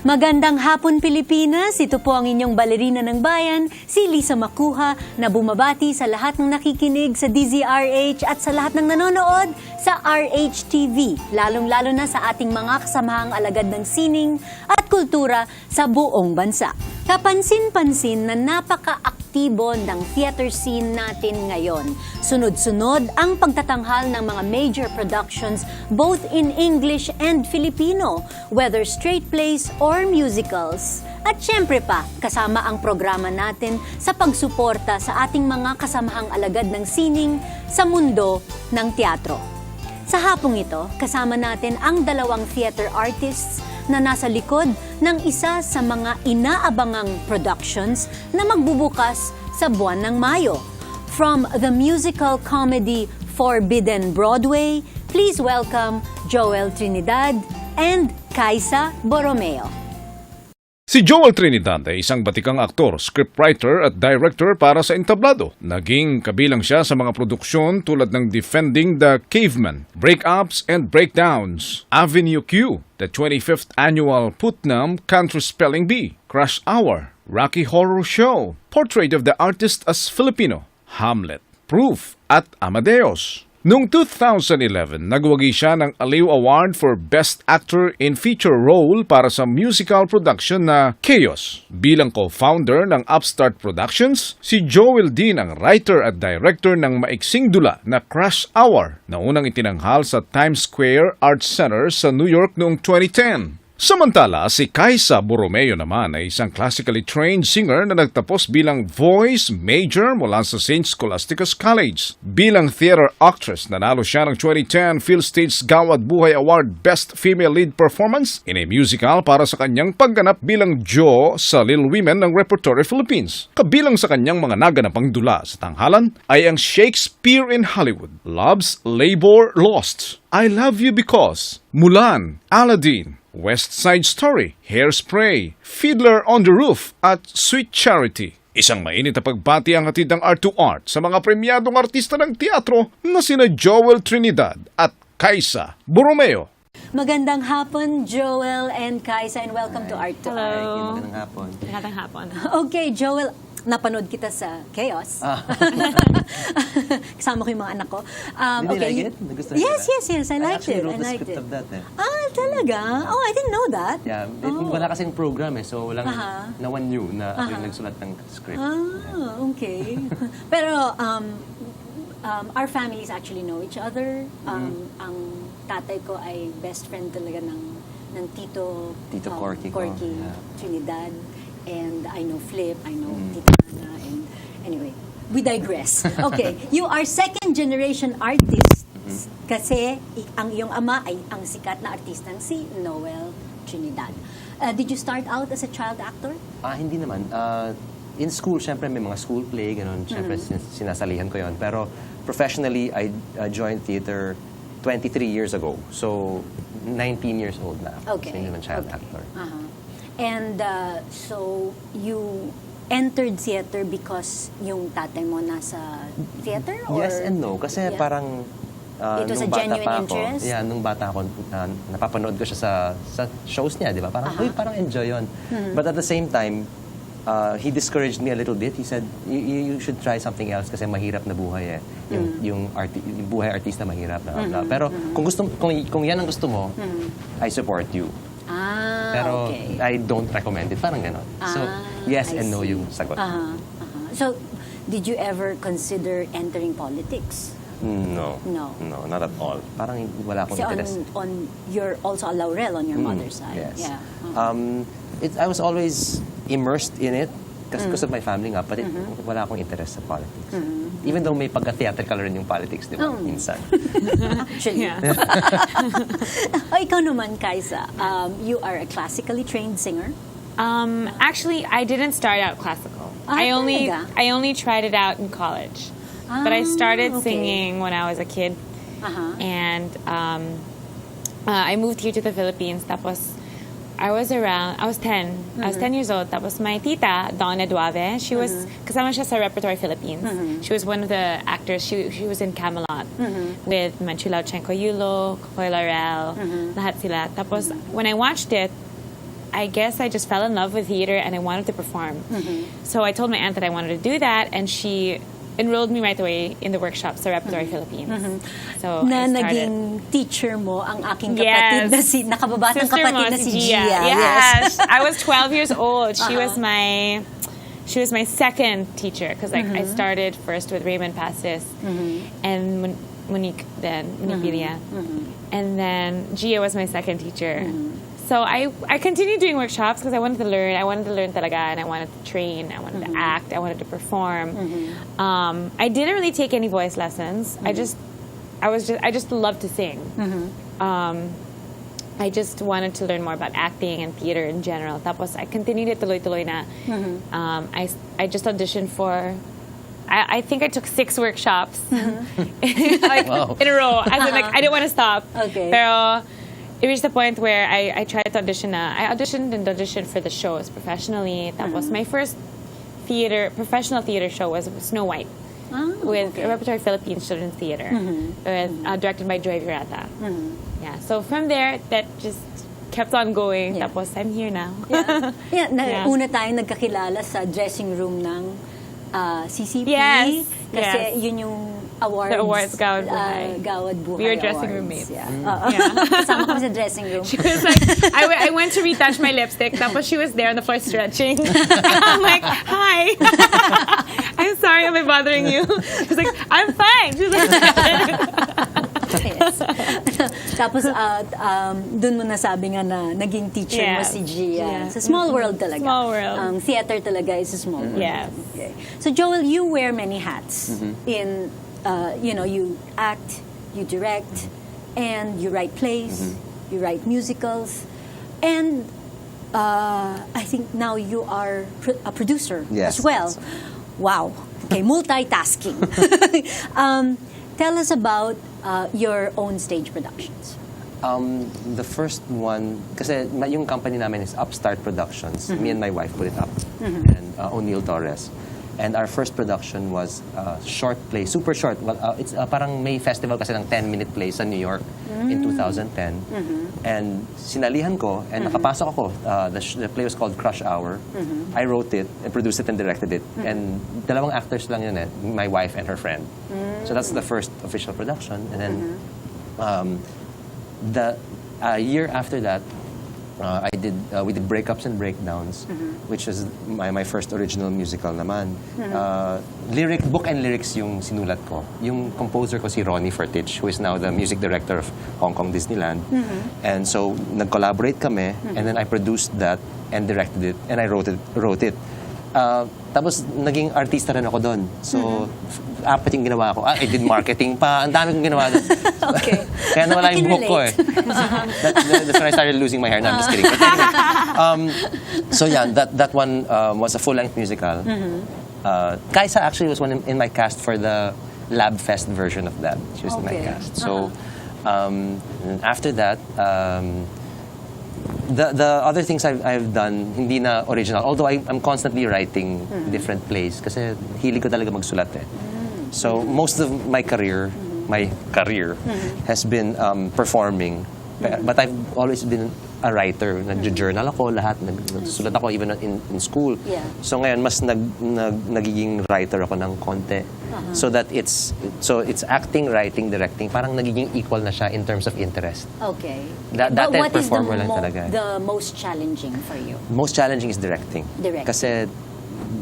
Magandang hapon, Pilipinas! Ito po ang inyong balerina ng bayan, si Lisa Macuja, na bumabati sa lahat ng nakikinig sa DZRH at sa lahat ng nanonood sa RHTV, lalong-lalo na sa ating mga kasamahang alagad ng sining at kultura sa buong bansa. Kapansin-pansin na napaka-aktibo ng theater scene natin ngayon. Sunod-sunod ang pagtatanghal ng mga major productions both in English and Filipino, whether straight plays or musicals. At syempre pa, kasama ang programa natin sa pagsuporta sa ating mga kasamahang alagad ng sining sa mundo ng teatro. Sa hapong ito, kasama natin ang dalawang theater artists na nasa likod ng isa sa mga inaabangang productions na magbubukas sa buwan ng Mayo. From the musical comedy Forbidden Broadway, please welcome Joel Trinidad and Caisa Borromeo. Si Joel Trinidad ay isang batikang aktor, scriptwriter at director para sa entablado. Naging kabilang siya sa mga produksyon tulad ng Defending the Caveman, Breakups and Breakdowns, Avenue Q, the 25th Annual Putnam Country Spelling Bee, Crush Hour, Rocky Horror Show, Portrait of the Artist as Filipino, Hamlet, Proof at Amadeus. Noong 2011, nagwagi siya ng Aliw Award for Best Actor in Feature Role para sa musical production na Chaos. Bilang co-founder ng Art2art Productions, si Joel din ang writer at director ng maiksing dula na Crush Hour na unang itinanghal sa Times Square Arts Center sa New York noong 2010. Samantala, si Caisa Borromeo naman ay isang classically trained singer na nagtapos bilang voice major mula sa St. Scholastica's College. Bilang theater actress, nanalo siya ng 2010 PhilStage Gawad Buhay Award Best Female Lead Performance in a musical para sa kanyang pagganap bilang Jo sa Little Women ng Repertory Philippines. Kabilang sa kanyang mga naganapang dula sa tanghalan ay ang Shakespeare in Hollywood, Love's Labor Lost, I Love You Because, Mulan, Aladdin, West Side Story, Hairspray, Fiddler on the Roof at Sweet Charity. Isang mainit na pagbati ang hatid ng Art2art sa mga premyadong artista ng teatro na sina Joel Trinidad at Caisa Borromeo. Magandang hapon, Joel and Caisa, and welcome to Art2art. Hello. Magandang hapon. Magandang hapon. Okay, Joel, napanood kita sa Chaos. Kasama ko yung mga anak ko. Did you like it? Nagustuhan Yes, nila? yes, I liked it. I actually wrote the liked script it. of that Talaga? Oh, I didn't know that. Yeah, wala kasing program so walang no one knew na ako yung nagsulat ng script. Okay. Pero our families actually know each other. Ang tatay ko ay best friend talaga ng Tito Corky ko. Yeah. Trinidad. And I know Flip, I know Tita Ana, and anyway, we digress. Okay, you are second generation artist kasi ang iyong ama ay ang sikat na artistang si Noel Trinidad. Did you start out as a child actor? Hindi naman. In school, syempre may mga school play, ganun. Syempre sinasalihan ko yon. Pero professionally, I joined theater 23 years ago. So, 19 years old na ako. Okay. So, hindi naman child actor. And so, you entered theater because yung tatay mo nasa theater? Or? Yes and no. Kasi parang it was a nung bata genuine pa ako, interest? Yeah, nung bata ako, napapanood ko siya sa shows niya, di ba? Parang, parang enjoy yun. But at the same time, he discouraged me a little bit. He said, you should try something else kasi mahirap na buhay eh. Yung buhay artista mahirap na. Pero kung yan ang gusto mo, I support you. Pero okay. I don't recommend it. Parang gano'n. So, yes and no yung sagot. So, did you ever consider entering politics? No. No. No, not at all. Parang wala akong Kasi interest. you're also a laurel on your mother's side. Yes. Yeah. I was always immersed in it because of my family nga, but wala akong interest sa politics. Even though may pagka-theatrical rin yung politics, di ba? Minsan. Actually. Ikaw naman, Caisa, you are a classically trained singer. Actually, I didn't start out classical. I only tried it out in college. But I started singing when I was a kid. And I moved here to the Philippines. Tapos, I was 10. I was 10 years old. Tapos my tita, Donna Duave, she was, kasama siya sa Repertory Philippines. She was one of the actors. She was in Camelot with Manchulao Chenko Yulo, Koy Laurel, lahat sila. Tapos when I watched it, I guess I just fell in love with theater and I wanted to perform. So I told my aunt that I wanted to do that, and she enrolled me right away in the workshops sa Repertory Philippines. So Na I started. naging teacher mo ang aking kapatid na si nakababatang Sister kapatid mo, na si Gia. Gia. Yes. I was 12 years old. She was my second teacher, because I started first with Raymond Pastis and Monique Villa. And then Gia was my second teacher. So I continued doing workshops because I wanted to learn. I wanted to learn talaga, and I wanted to train. I wanted to act. I wanted to perform. I didn't really take any voice lessons. I just loved to sing. I just wanted to learn more about acting and theater in general. Tapos I continued it tuloy-tuloy na. I just auditioned for. I think I took 6 workshops like, in a row. As in, like, I didn't want to stop. Okay. Pero it reached the point where I tried to audition. I auditioned for the shows professionally. Tapos my first professional theater show was Snow White with Repertory Philippines Children's Theater, directed by Joy Virata. Yeah. So from there, that just kept on going. Yeah. Tapos I'm here now. Una tayong nagkakilala sa dressing room ng CCP. Yes. Kasi Yes. yun yung awards. The awards, Gawad Buhay. Gawad Buhay We were dressing awards. roommates. Yeah. Yeah. Kasama kami sa dressing room. She was like, I went to retouch my lipstick. Tapos she was there on the floor stretching. I'm like, hi. I'm sorry, am I bothering you? She's like, I'm fine. She's like, Yes. Tapos, dun mo nasabi nga na naging teacher mo Yes. si Gia. Yeah. Sa small world talaga. Small world. Theater talaga is a small world. Yes. Okay. So, Joel, you wear many hats. In, you act, you direct, and you write plays, you write musicals, and I think now you are a producer Yes. as well. Wow. Okay, multitasking. Tell us about your own stage productions. The first one, kasi yung company namin is Art2art Productions. Me and my wife put it up. And O'Neil Torres. And our first production was a short play, super short. Well, it's parang may festival kasi ng 10-minute play sa New York in 2010. And sinalihan ko, and nakapasok ako. The play was called Crush Hour. I wrote it, and produced it, and directed it. And dalawang actors lang yun my wife and her friend. So that's the first official production. And then the year after that, we did Breakups and Breakdowns, which is my first original musical naman. Book and lyrics yung sinulat ko. Yung composer ko si Ronnie Fertich, who is now the music director of Hong Kong Disneyland. And so nag-collaborate kami, and then I produced that and directed it, and I wrote it. Tapos naging artista rin ako doon. So, 4 yung ginawa ko. I did marketing pa. Ang dami kong ginawa doon. Okay. Kaya nawala yung buhok ko eh. That's when I started losing my hair. No, I'm just kidding. But anyway, so yeah, that one was a full-length musical. Caisa actually was one in my cast for the Lab Fest version of that. She was in my cast. So after that, the other things I've done, hindi na original. Although I'm constantly writing different plays kasi hilig ko talaga magsulat eh. So most of my career has been performing. But I've always been a writer. Nag-journal ako, lahat. Nagsulat ako even in school. Yeah. So ngayon, mas nagiging writer ako ng konti. So that it's acting, writing, directing. Parang nagiging equal na siya in terms of interest. Okay. Dati But what is performer lang talaga. the most challenging for you? Most challenging is directing. Directing. Kasi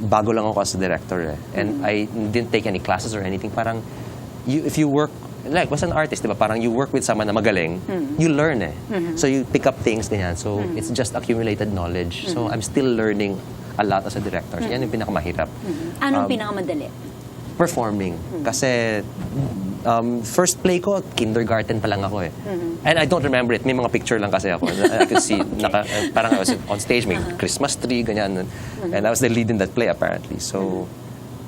bago lang ako as a director eh. And I didn't take any classes or anything. Parang, if you work, like, as an artist, diba? Parang you work with someone na magaling, you learn eh. So you pick up things, ganyan. So it's just accumulated knowledge. So I'm still learning a lot as a director. So yan yung pinakamahirap. Anong pinakamadali? Performing. Kasi first play ko, kindergarten pa lang ako eh. And I don't remember it. May mga picture lang kasi ako. I could see, parang I was on stage, may Christmas tree, ganyan. And I was the lead in that play apparently. So,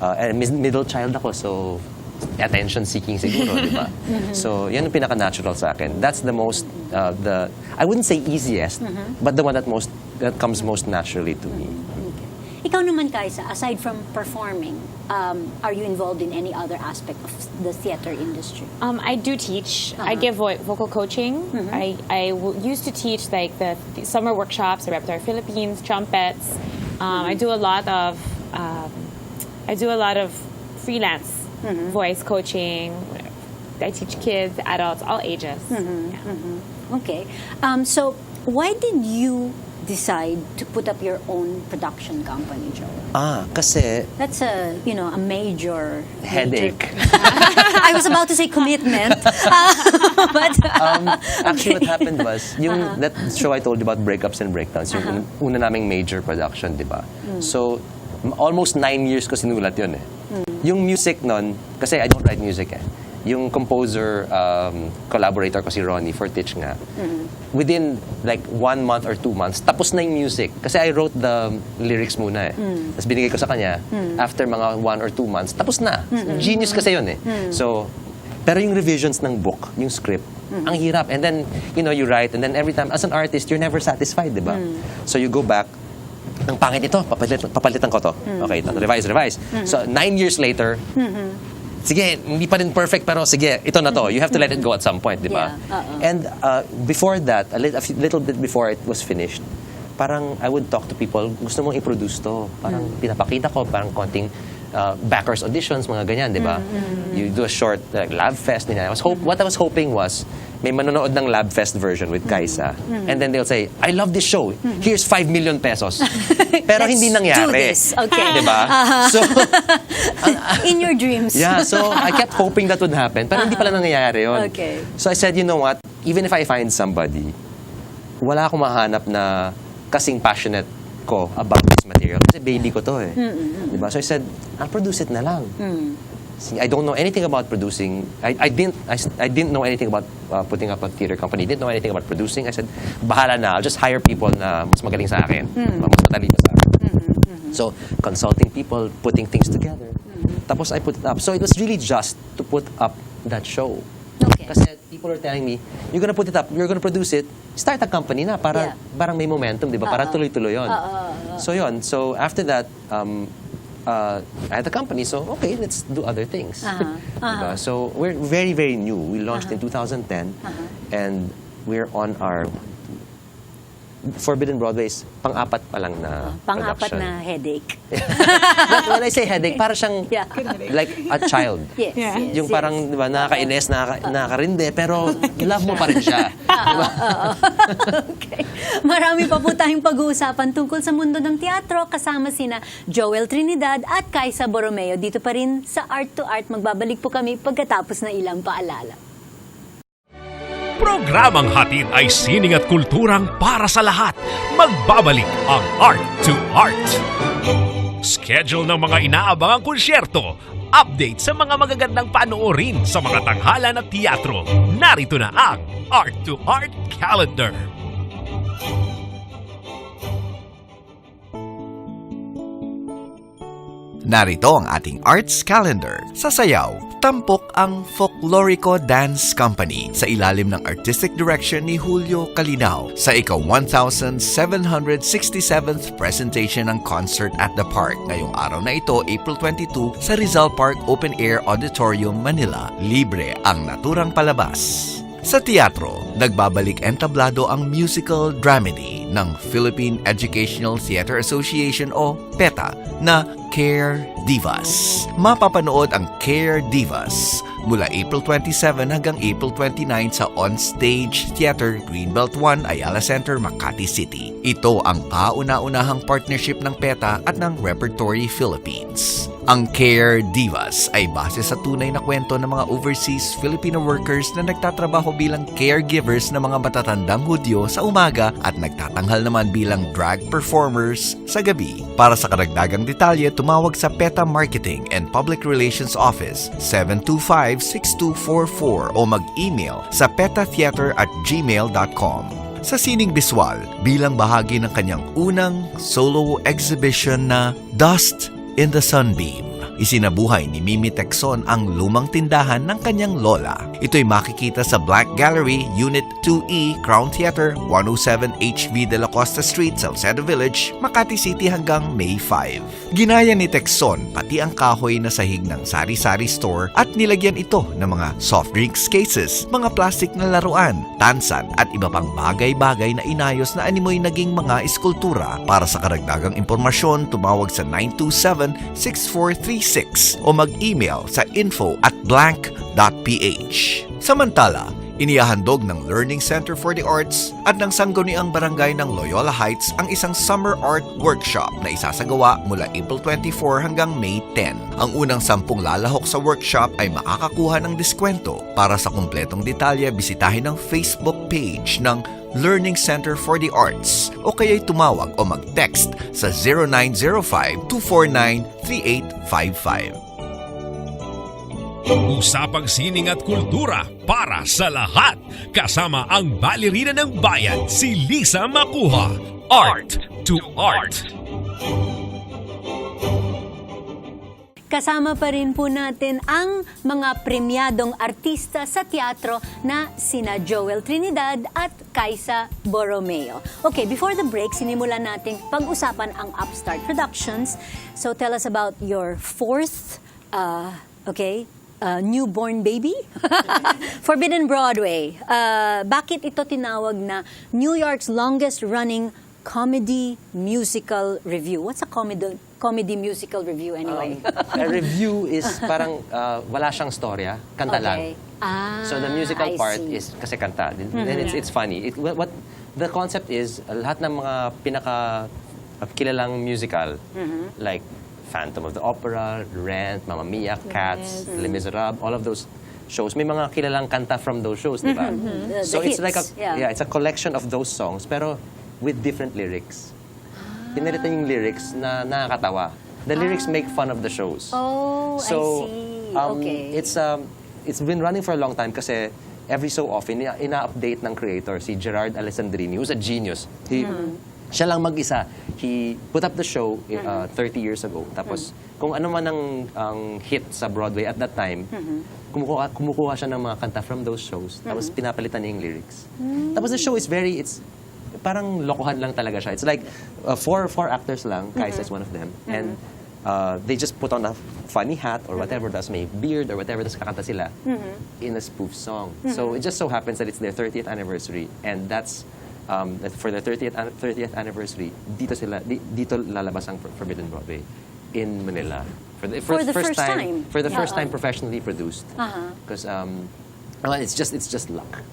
and middle child ako, so attention-seeking siguro, di ba? So, yan yung pinaka-natural sa akin. That's the most, I wouldn't say easiest, but the one that comes most naturally to me. Ikaw naman, Caisa, aside from performing, are you involved in any other aspect of the theater industry? I do teach. I give vocal coaching. Used to teach like the summer workshops at Repertoire Philippines, trumpets. I do a lot of freelance voice coaching. I teach kids, adults, all ages. Yeah. Okay. So, why did you decide to put up your own production company, Joel? Kasi That's a major headache. I was about to say commitment, but Actually, what happened was, that show I told you about Breakups and Breakdowns, yung una naming major production, di ba? So, almost 9 years ko sinulat yun eh. Yung music nun, kasi I don't write music eh. Yung composer, collaborator ko si Ronnie Fortich nga, within like 1 month or 2 months, tapos na yung music. Kasi I wrote the lyrics muna eh. Tapos binigay ko sa kanya, after mga 1 or 2 months, tapos na. Genius kasi yun eh. So, pero yung revisions ng book, yung script, ang hirap. And then, you write, and then every time, as an artist, you're never satisfied, di ba? So you go back, ang pangit ito, papalitan ko to. Okay, ito, revise. So, 9 years later, sige, hindi pa rin perfect, pero sige, ito na to. You have to let it go at some point, di ba? And before that, a little bit before it was finished, parang I would talk to people, gusto mong i-produce to. Parang pinapakita ko, parang konting backers auditions, mga ganyan, di ba? You do a short lab fest. What I was hoping was, may manonood ng lab fest version with Caisa. And then they'll say, I love this show. Here's 5 million pesos. Pero hindi nangyari. do this. Okay. Di ba? So, in your dreams. yeah, so I kept hoping that would happen. Pero hindi pala nangyayari yun. Okay. So I said, you know what? Even if I find somebody, wala akong mahanap na kasing passionate ko about this material. Kasi baby ko to eh. Diba? So I said, I'll produce it na lang. See, I don't know anything about producing. I didn't know anything about putting up a theater company. Didn't know anything about producing. I said, bahala na. I'll just hire people na mas magaling sa akin. Mas matalino sa akin. So, consulting people, putting things together. Tapos I put it up. So it was really just to put up that show. Okay. Kasi people are telling me, you're gonna put it up, you're gonna produce it, start a company na para parang may momentum, di ba? Para tuloy-tuloy yun. So yun. So after that, I had a company, so okay, let's do other things. Diba? So we're very, very new. We launched in 2010, and we're on our Forbidden Broadway's pang-apat pa lang na Pang-apat production. na headache. When I say headache, para siyang like a child. Yes, Yeah. yes, Yung yes. parang, di ba, nakakainis, nakakarinde, pero love mo pa rin siya. Diba? Okay. Marami pa po tayong pag-uusapan tungkol sa mundo ng teatro kasama sina Joel Trinidad at Caisa Borromeo. Dito pa rin sa Art2art. Magbabalik po kami pagkatapos ng ilang paalala. Programang hatid ay sining at kulturang para sa lahat. Magbabalik ang Art2art. Schedule ng mga inaabangang konsyerto. Update sa mga magagandang panoorin sa mga tanghalan at teatro. Narito na ang Art2art Calendar. Narito ang ating arts calendar. Sa sayaw, tampok ang Folklorico Dance Company sa ilalim ng artistic direction ni Julio Calinaw sa ika-1767th presentation ng Concert at the Park ngayong araw na ito, April 22, sa Rizal Park Open Air Auditorium, Manila. Libre ang naturang palabas. Sa teatro, nagbabalik entablado ang musical dramedy ng Philippine Educational Theater Association o PETA na Care Divas. Mapapanood ang Care Divas mula April 27 hanggang April 29 sa On-Stage Theater, Greenbelt 1, Ayala Center, Makati City. Ito ang kauna-unahang partnership ng PETA at ng Repertory Philippines. Ang Care Divas ay base sa tunay na kwento ng mga overseas Filipino workers na nagtatrabaho bilang caregivers ng mga matatandang Hudyo sa umaga at nagtatanghal naman bilang drag performers sa gabi. Para sa karagdagang detalye, tumawag sa PETA Marketing and Public Relations Office 725-6244 o mag-email sa petatheater@gmail.com. Sa sining biswal, bilang bahagi ng kanyang unang solo exhibition na Dust in the Sunbeam, Isinabuhay ni Mimi Tecson ang lumang tindahan ng kanyang lola. Ito'y makikita sa Black Gallery, Unit 2E, Crown Theater, 107 HV de la Costa Street, Salcedo Village, Makati City hanggang May 5. Ginaya ni Tecson pati ang kahoy na sahig ng sari-sari store at nilagyan ito ng mga soft drinks cases, mga plastic na laruan, tansan at iba pang bagay-bagay na inayos na animoy naging mga eskultura. Para sa karagdagang impormasyon, tumawag sa 927-6436 o mag-email sa info@blank.ph. Samantala, inihahandog ng Learning Center for the Arts at ng sangguniang barangay ng Loyola Heights ang isang summer art workshop na isasagawa mula April 24 hanggang May 10. Ang unang 10 lalahok sa workshop ay makakakuha ng diskwento. Para sa kumpletong detalye, bisitahin ang Facebook page ng Learning Center for the Arts o kaya'y tumawag o mag-text sa 0905-249-3855. Usapang sining at kultura para sa lahat. Kasama ang balerina ng bayan, si Lisa Macuja. Art2art. Kasama pa rin po natin ang mga premyadong artista sa teatro na sina Joel Trinidad at Caisa Borromeo. Okay, before the break, sinimulan natin pag-usapan ang Upstart Productions. So tell us about your fourth, newborn baby? Forbidden Broadway. Bakit ito tinawag na New York's longest running comedy musical review? What's a comedy musical review anyway? A review is parang wala siyang storya, kanta lang. So the musical part is kasi kanta. And it's funny. What the concept is, lahat ng mga kilalang musical, like Phantom of the Opera, Rent, Mamma Mia, Cats, Les Miserables, all of those shows, may mga kilalang kanta from those shows, di ba? So it's like it's a collection of those songs, pero with different lyrics. Pinalitan yung lyrics na nakakatawa. The lyrics make fun of the shows. Oh, So, I see. Okay. It's been running for a long time kasi every so often, ina-update ng creator, si Gerard Alessandrini, who's a genius. Siya lang mag-isa. He put up the show 30 years ago. Tapos, kung ano man ang hit sa Broadway at that time, kumukuha siya ng mga kanta from those shows. Tapos, pinapalitan niya yung lyrics. Tapos, the show is it's parang lokohan lang talaga siya. It's like four actors lang. Caisa is one of them. And they just put on a funny hat or whatever, tas may beard or whatever, tas kakanta sila in a spoof song. So it just so happens that it's their 30th anniversary, and that's for their 30th anniversary, dito lalabas ang Forbidden Broadway in Manila for the first time professionally produced. Because it's just luck.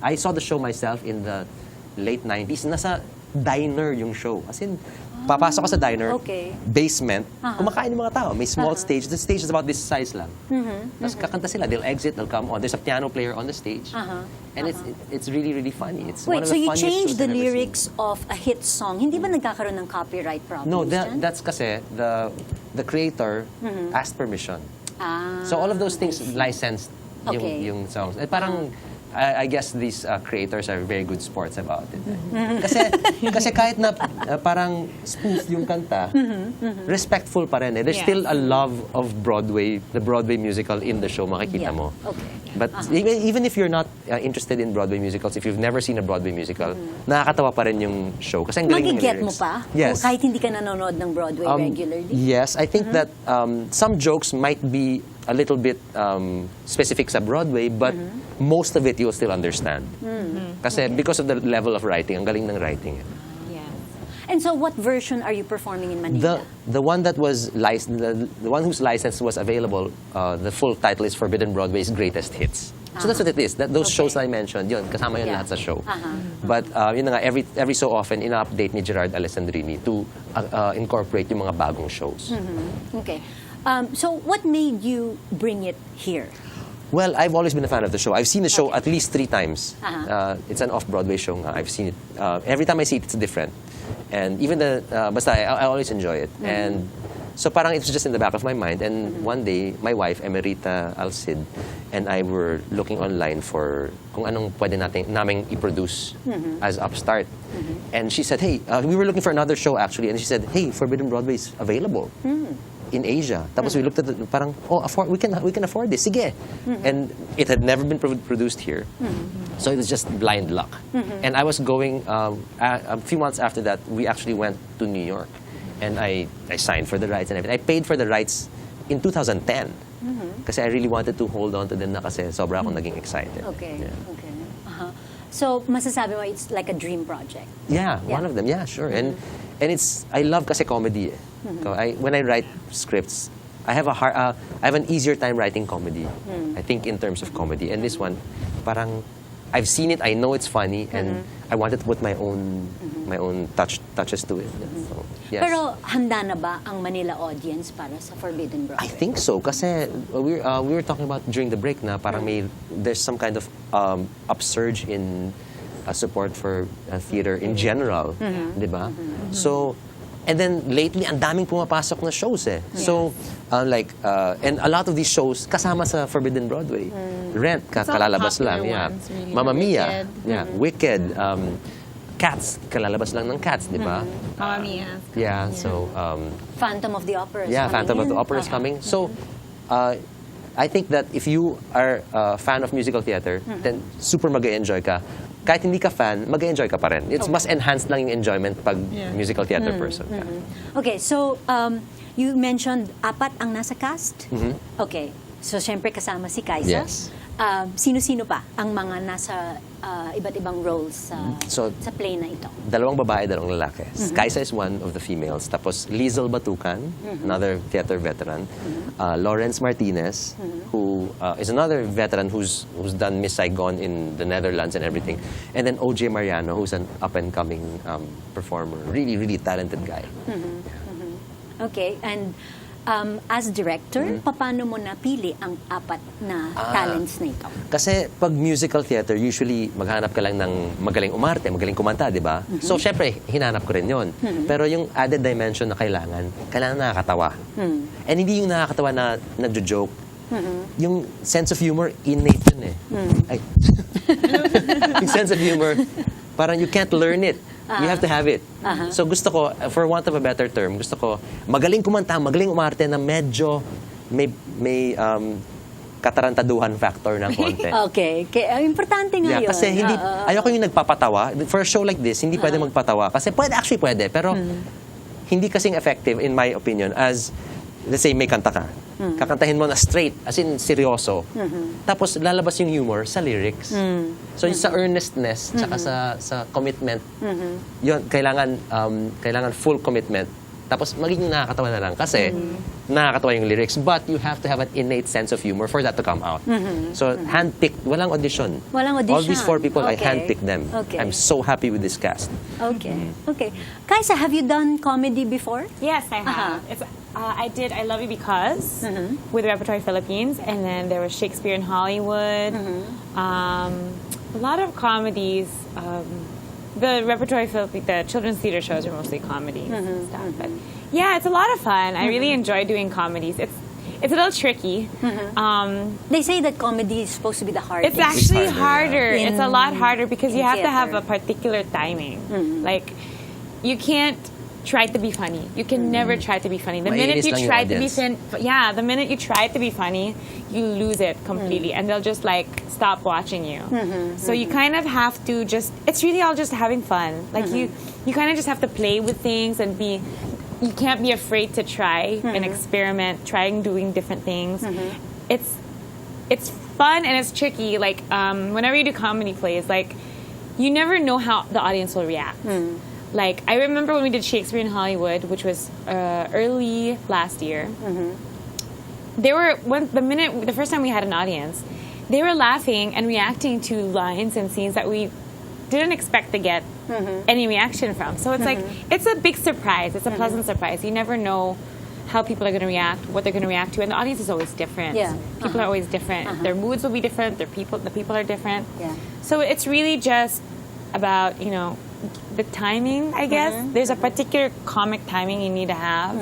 I saw the show myself in the late 90s. Nasa diner yung show. As in, papasok ka sa diner, basement, kumakain ng mga tao. May small stage. The stage is about this size lang. Tapos kakanta sila. They'll exit, they'll come on. There's a piano player on the stage. And it's really, really funny. It's one of the you funniest changed shows the I've ever lyrics of a hit song. Hindi ba nagkakaroon ng copyright problems? No, that's kasi the creator asked permission. So all of those things licensed yung songs. At parang I guess these creators are very good sports about it. Kasi kahit na parang spoof yung kanta, respectful pa rin. There's still a love of Broadway, the Broadway musical in the show, makikita mo. But even if you're not interested in Broadway musicals, if you've never seen a Broadway musical, nakakatawa pa rin yung show. Kasi ang galing ng Magiget lyrics. mo pa? Yes. Kahit hindi ka nanonood ng Broadway regularly? Yes, I think that some jokes might be a little bit specific sa Broadway, but most of it you'll still understand. Kasi because of the level of writing, ang galing ng writing. And so what version are you performing in Manila? The one that was the one whose license was available, the full title is Forbidden Broadway's Greatest Hits. So that's what it is. Those shows I mentioned, yun, kasama yun lahat sa show. But yun na nga, every so often, ina-update ni Gerard Alessandrini to incorporate yung mga bagong shows. Okay. So what made you bring it here? Well, I've always been a fan of the show. I've seen the show at least 3 times. It's an off-Broadway show. I've seen it. Every time I see it, it's different. And even basta, I always enjoy it. And so parang it's just in the back of my mind. And one day, my wife, Emerita Alcid, and I were looking online for kung anong pwede naming i-produce as Upstart. And she said, hey, we were looking for another show actually. And she said, hey, Forbidden Broadway is available. in Asia. Tapos we looked at it, parang, we can afford this, sige. And it had never been produced here. So it was just blind luck. And I was going, a few months after that, we actually went to New York. And I signed for the rights and everything. I paid for the rights in 2010. Kasi I really wanted to hold on to them na kasi sobra akong naging excited. Okay, Yeah. okay. So, masasabi mo, it's like a dream project. Yeah, one of them. Yeah, sure. And it's, I love kasi comedy. So when I write scripts, I have an easier time writing comedy. I think in terms of comedy. And this one, parang I've seen it. I know it's funny, and I wanted to put my own touches to it. So, yes. Pero handa na ba ang Manila audience para sa Forbidden Broadway? I think so. Kasi we were talking about during the break na parang there's some kind of upsurge in support for theater in general, di ba? So, and then lately, ang daming pumapasok na shows eh. So, and a lot of these shows kasama sa Forbidden Broadway. Rent, kalalabas lang. Yeah. Ones, really. Mamma Mia. Wicked. Yeah. Wicked. Cats, kalalabas lang ng Cats, di ba? Mamma Mia. Yeah, so... Phantom of the Opera is yeah, coming Phantom of the in. Opera is coming. So, I think that if you are a fan of musical theater, then super mag-enjoy ka. Kahit hindi ka fan, mag-enjoy ka pa rin. It's mas enhanced lang yung enjoyment pag musical theater person ka. Okay, so you mentioned 4 ang nasa cast? Okay, so syempre kasama si Caisa. Yes. Sino-sino pa ang mga nasa iba't ibang roles sa play na ito? 2 babae, 2 lalaki. Caisa is one of the females. Tapos Lizel Batucan, another theater veteran. Lawrence Martinez, who is another veteran who's done Miss Saigon in the Netherlands and everything. And then OJ Mariano, who's an up-and-coming performer. Really, really talented guy. Okay, and as director, paano mo napili ang 4 na talents na ito? Kasi pag musical theater, usually maghanap ka lang ng magaling umarte, magaling kumanta, di ba? So, syempre, hinanap ko rin yon. Pero yung added dimension na kailangan nakakatawa. And hindi yung nakakatawa na nagjo-joke. Yung sense of humor, innate yun eh. Ay. Yung sense of humor, parang you can't learn it. You have to have it. So gusto ko, for want of a better term, gusto ko magaling kumanta, magaling umarte na medyo may katarantaduhan factor ng konti. Okay. Importante nga yun. Kasi ayoko yung nagpapatawa. For a show like this, hindi pwede magpatawa. Kasi pwede. Pero hindi kasing effective, in my opinion, as, let's say, may kanta ka. Kakantahin mo na straight, as in seryoso. Tapos lalabas yung humor sa lyrics. So sa earnestness, tsaka sa commitment, yun, kailangan full commitment. Tapos magiging nakakatawa na lang kasi nakakatawa yung lyrics, but you have to have an innate sense of humor for that to come out. So handpicked, walang audition. Walang audition. All these 4 people, I Okay. handpicked them. Okay. I'm so happy with this cast. Okay. Kaisa, have you done comedy before? Yes, I have. I did I Love You Because with Repertory Philippines, and then there was Shakespeare in Hollywood. A lot of comedies. The Repertory Philippines, the children's theater shows are mostly comedies and stuff. But yeah, it's a lot of fun. I really enjoy doing comedies. It's a little tricky. They say that comedy is supposed to be the hardest. It's actually harder, harder. yeah. It's a lot harder because you In have to have theater. a particular timing. Like, you can't try to be funny. You can never try to be funny. The minute Mainis you lang yung try to be audience. the minute you try to be funny, you lose it completely, and they'll just like stop watching you. So you kind of have to just. It's really all just having fun. Like you kind of just have to play with things and be. You can't be afraid to try and experiment, trying doing different things. It's fun and it's tricky. Like whenever you do comedy plays, like you never know how the audience will react. Like I remember when we did Shakespeare in Hollywood, which was early last year. They were the first time we had an audience, they were laughing and reacting to lines and scenes that we didn't expect to get any reaction from. So it's like it's a big surprise. It's a pleasant surprise. You never know how people are going to react, what they're going to react to, and the audience is always different. Yeah. People are always different. Their moods will be different. The people are different. Yeah. So it's really just about the timing, I guess. There's a particular comic timing you need to have.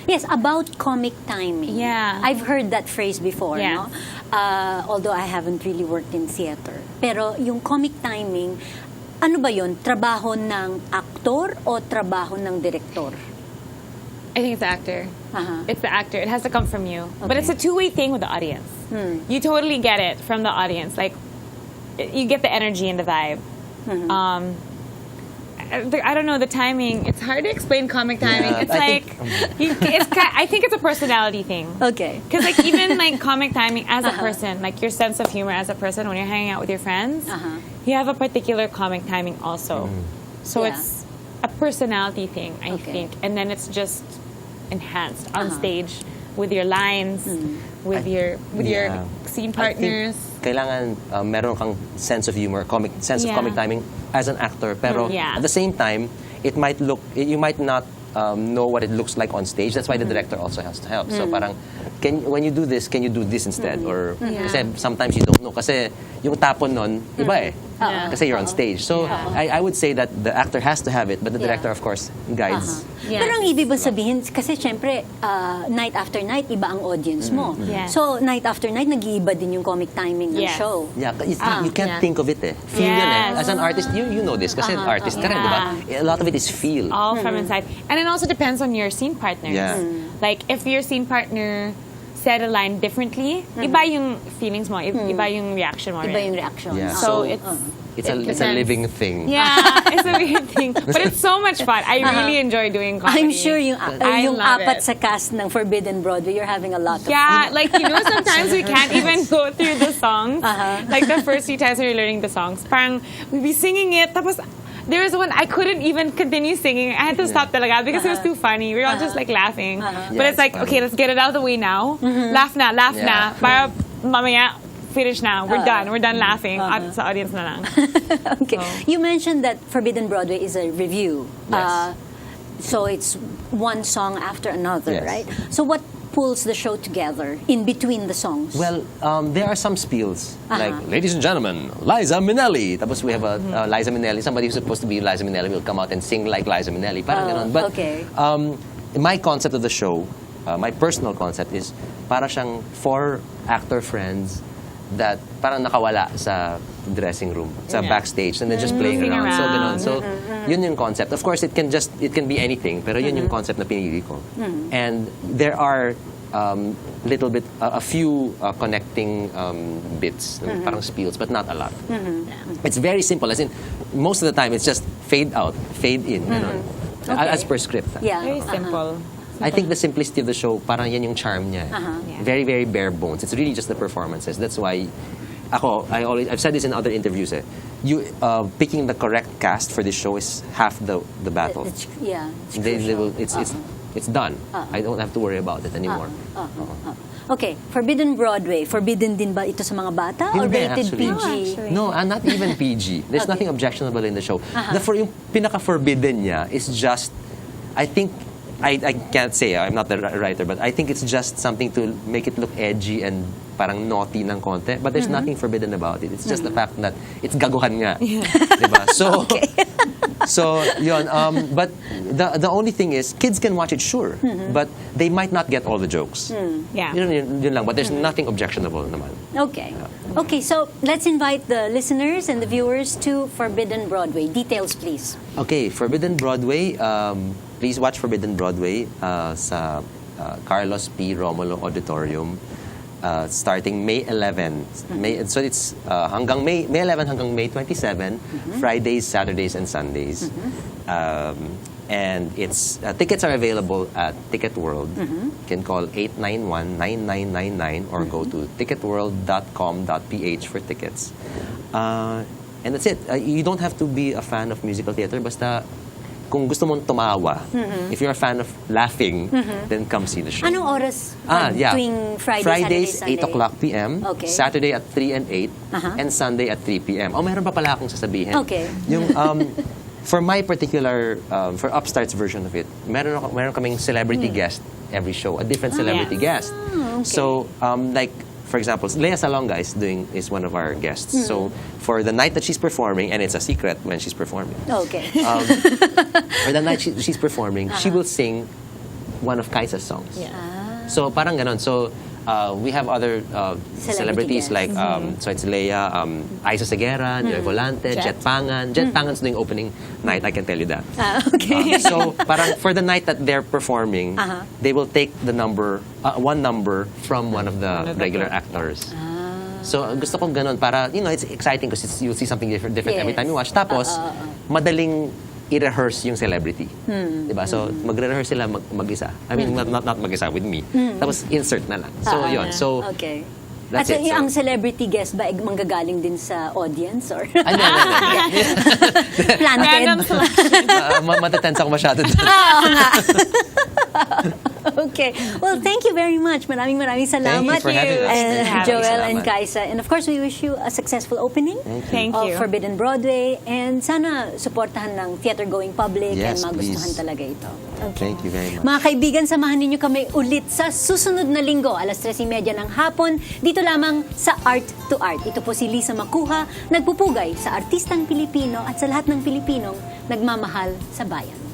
Yes, about comic timing. Yeah. I've heard that phrase before, Yeah. no? Although I haven't really worked in theater. Pero yung comic timing, ano ba yun? Trabaho ng aktor o trabaho ng direktor? I think it's the actor. Uh-huh. It's the actor. It has to come from you. But Okay. it's a two-way thing with the audience. You totally get it from the audience. Like, you get the energy and the vibe. I don't know, the timing. It's hard to explain comic timing. Yeah, it's I like, I think it's a personality thing. Okay. Because like even like comic timing as a person, like your sense of humor as a person when you're hanging out with your friends, you have a particular comic timing also. So Yeah. it's a personality thing, I Okay. think. And then it's just enhanced on stage with your lines, with your Yeah. scene I think partners. kailangan meron kang sense of humor, sense of Yeah. comic timing as an actor. Pero Yeah. at the same time, you might not know what it looks like on stage. That's why the director also has to help. So parang, when you do this, can you do this instead? Or kasi sometimes you don't know. Kasi yung tapon nun, iba eh. Kasi you're on stage. So I would say that the actor has to have it, but the director, of course, guides. Yeah. Pero ang ibig ba sabihin, kasi syempre, night after night, iba ang audience mo. Yes. So, night after night, nag-iiba din yung comic timing ng Yes. show. Yeah, you can't think of it eh. Feel yun eh. Yes. As an artist, you know this. Kasi artist ka rin, di ba? A lot of it is feel. All from inside. And it also depends on your scene partners. Yeah. Like, if your scene partner said a line differently, iba yung feelings mo, iba yung reaction mo. Iba rin. yung reaction. Yeah. So, It's a depends. living thing. Yeah, it's a weird thing. But it's so much fun. I really enjoy doing comedy. I'm sure yung I yung love apat it. sa cast ng Forbidden Broadway, you're having a lot of Yeah, fun. like, you know, sometimes we can't even go through the songs. Like, the first few times we were learning the songs, parang, we'd be singing it, tapos, there was one I couldn't even continue singing. I had to stop talaga because it was too funny. We were all just like laughing. But Yeah, it's like, it's funny. okay, let's get it out of the way now. Laugh na. Yeah. Para mamaya, finish na. We're done laughing. Sa audience na lang. Okay. You mentioned that Forbidden Broadway is a review. Yes. So it's one song after another, Yes. right? So what pulls the show together in between the songs? Well, there are some spiels. Like, ladies and gentlemen, Liza Minnelli. Tapos we have a Liza Minnelli. Somebody who's supposed to be Liza Minnelli will come out and sing like Liza Minnelli. Parang ganun. But okay. My concept of the show, my personal concept is para siyang 4 actor friends that parang nakawala sa dressing room, sa backstage, and then just playing Moving around. So, around. ganun. So, yun yung concept. Of course, it can be anything, pero yun yung concept na pinili ko. And there are a few connecting bits, parang spiels, but not a lot. It's very simple. As in, most of the time, it's just fade out, fade in, ganun. As per script. Yeah. Very simple. I think the simplicity of the show, parang yan yung charm niya. Yeah. Very, very bare bones. It's really just the performances. That's why I've said this in other interviews. Picking the correct cast for this show is half the battle. It's They crucial. will, it's done. I don't have to worry about it anymore. Okay, Forbidden Broadway. Forbidden din ba ito sa mga bata? Or Hindi, rated actually. PG? No, not even PG. There's nothing objectionable in the show. Yung pinaka-forbidden niya is just, I think, I can't say, I'm not the writer, but I think it's just something to make it look edgy and parang naughty ng konti. But there's nothing forbidden about it. It's just the fact that it's gaguhan nga. Diba? So, so yun. But the only thing is, kids can watch it, sure. But they might not get all the jokes. Yeah. Yun lang. But there's nothing objectionable naman. Okay. Okay, so let's invite the listeners and the viewers to Forbidden Broadway. Details, please. Okay, Forbidden Broadway. Please watch Forbidden Broadway sa Carlos P. Romulo Auditorium starting May 11. So it's hanggang May 11 hanggang May 27, Fridays, Saturdays, and Sundays. And tickets are available at Ticket World. You can call 891-9999 or go to ticketworld.com.ph for tickets. And that's it. You don't have to be a fan of musical theater. Basta kung gusto mong tumawa, if you're a fan of laughing, then come see the show. Anong oras Yeah. tuwing Friday, Fridays, Saturday, 8 o'clock p.m. Okay. Saturday at 3 and 8. And Sunday at 3 p.m. Meron pa pala akong sasabihin. Okay. Yung, for my particular, for Upstart's version of it, meron kaming celebrity guest every show. A different celebrity guest. okay. So, like, for example, Lea Salonga is one of our guests. So, for the night that she's performing, and it's a secret when she's performing, Okay. for the night she's performing, she will sing one of Kaisa's songs. Ah. So, parang ganon. So, We have other Celebrity celebrities like, so it's Leia, Aisa Seguera, Joy Volante, Jet Pangan. Jet Pangan's doing opening night, I can tell you that. Okay. So parang for the night that they're performing, they will take the number, one number from one of the regular actors. So gusto kong ganun para, it's exciting because you'll see something different every time you watch. Tapos, madaling i-rehearse yung celebrity. Diba? So, magre-rehearse sila mag-isa. I mean, not mag-isa with me. Tapos, insert na lang. So, yun. So, Okay. that's At it. So, ang celebrity guest ba manggagaling din sa audience or ano. planted? Random selection. Matetense ako masyado doon. Oo nga. Okay. Well, thank you very much. Maraming salamat. Thank you for having us. Thank you. Joel and Salamat. Kaisa. And of course, we wish you a successful opening Thank of you. Forbidden Broadway. And sana suportahan ng theater-going public Yes, and magustuhan please. talaga ito. Thank you very much. Mga kaibigan, samahan ninyo kami ulit sa susunod na linggo, alas 3:30 ng hapon, dito lamang sa Art2art. Ito po si Lisa Macuja, nagpupugay sa artistang Pilipino at sa lahat ng Pilipinong nagmamahal sa bayan.